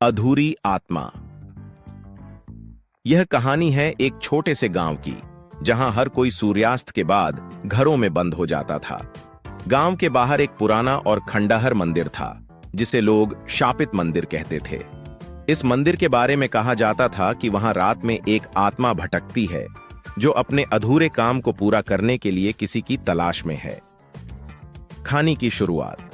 अधूरी आत्मा। यह कहानी है एक छोटे से गांव की, जहां हर कोई सूर्यास्त के बाद घरों में बंद हो जाता था। गांव के बाहर एक पुराना और खंडहर मंदिर था, जिसे लोग शापित मंदिर कहते थे। इस मंदिर के बारे में कहा जाता था कि वहां रात में एक आत्मा भटकती है, जो अपने अधूरे काम को पूरा करने के लिए किसी की तलाश में है। कहानी की शुरुआत।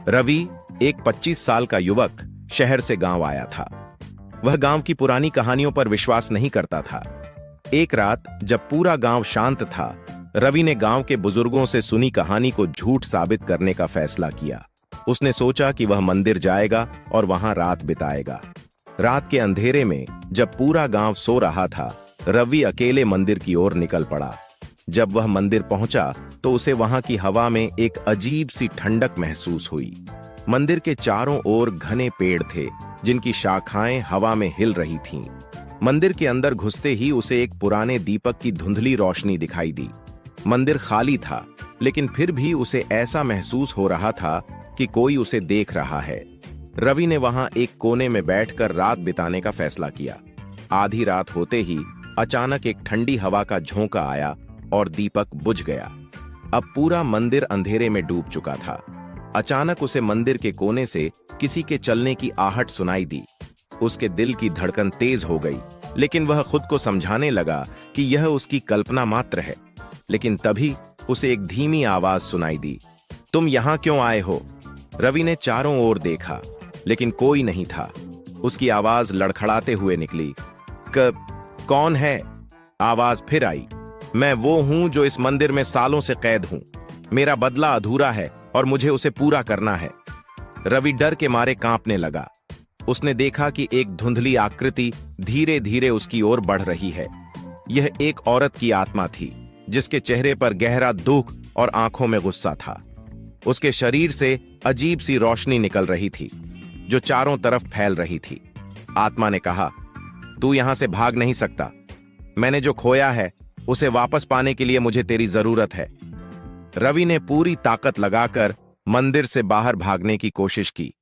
रवि, एक 25 साल का युवक, शहर से गांव आया था। वह गांव की पुरानी कहानियों पर विश्वास नहीं करता था। एक रात जब पूरा गांव शांत था, रवि ने गांव के बुजुर्गों से सुनी कहानी को झूठ साबित करने का फैसला किया। उसने सोचा कि वह मंदिर जाएगा और वहां रात बिताएगा। रात के अंधेरे में जब पूरा गांव सो रहा था, रवि अकेले मंदिर की ओर निकल पड़ा। जब वह मंदिर पहुंचा तो उसे वहां की हवा में एक अजीब सी ठंडक महसूस हुई। मंदिर के चारों ओर घने पेड़ थे, जिनकी शाखाएं हवा में हिल रही थीं। मंदिर के अंदर घुसते ही उसे एक पुराने दीपक की धुंधली रोशनी दिखाई दी। मंदिर खाली था, लेकिन फिर भी उसे ऐसा महसूस हो रहा था कि कोई उसे देख रहा है। रवि ने वहां एक कोने में बैठकर रात बिताने का फैसला किया। आधी रात होते ही अचानक एक ठंडी हवा का झोंका आया और दीपक बुझ गया। अब पूरा मंदिर अंधेरे में डूब चुका था। अचानक उसे मंदिर के कोने से किसी के चलने की आहट सुनाई दी। उसके दिल की धड़कन तेज हो गई, लेकिन वह खुद को समझाने लगा कि यह उसकी कल्पना मात्र है। लेकिन तभी उसे एक धीमी आवाज सुनाई दी, तुम यहां क्यों आए हो? रवि ने चारों ओर देखा, लेकिन कोई नहीं था। उसकी आवाज लड़खड़ाते हुए निकली, कौन है? आवाज फिर आई, मैं वो हूं जो इस मंदिर में सालों से कैद हूं। मेरा बदला अधूरा है और मुझे उसे पूरा करना है। रवि डर के मारे कांपने लगा। उसने देखा कि एक धुंधली आकृति धीरे धीरे उसकी ओर बढ़ रही है। यह एक औरत की आत्मा थी, जिसके चेहरे पर गहरा दुख और आंखों में गुस्सा था। उसके शरीर से अजीब सी रोशनी निकल रही थी, जो चारों तरफ फैल रही थी। आत्मा ने कहा, तू यहां से भाग नहीं सकता। मैंने जो खोया है, उसे वापस पाने के लिए मुझे तेरी जरूरत है। रवि ने पूरी ताकत लगाकर मंदिर से बाहर भागने की कोशिश की,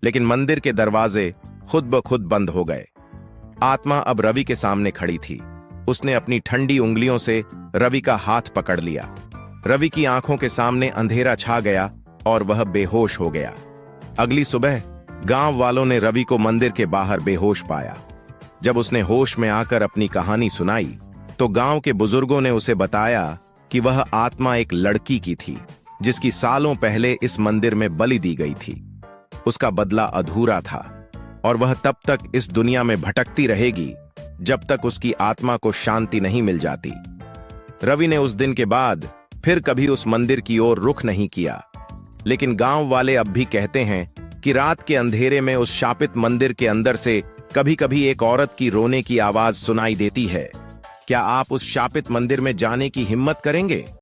लेकिन मंदिर के दरवाजे खुद ब खुद बंद हो गए। आत्मा अब रवि के सामने खड़ी थी। उसने अपनी ठंडी उंगलियों से रवि का हाथ पकड़ लिया। रवि की आंखों के सामने अंधेरा छा गया और वह बेहोश हो गया। अगली सुबह गांव वालों ने रवि को मंदिर के बाहर बेहोश पाया। जब उसने होश में आकर अपनी कहानी सुनाई, तो गांव के बुजुर्गों ने उसे बताया कि वह आत्मा एक लड़की की थी, जिसकी सालों पहले इस मंदिर में बलि दी गई थी। उसका बदला अधूरा था और वह तब तक इस दुनिया में भटकती रहेगी जब तक उसकी आत्मा को शांति नहीं मिल जाती। रवि ने उस दिन के बाद फिर कभी उस मंदिर की ओर रुख नहीं किया, लेकिन गांव वाले अब भी कहते हैं कि रात के अंधेरे में उस शापित मंदिर के अंदर से कभी-कभी एक औरत की रोने की आवाज सुनाई देती है। क्या आप उस शापित मंदिर में जाने की हिम्मत करेंगे?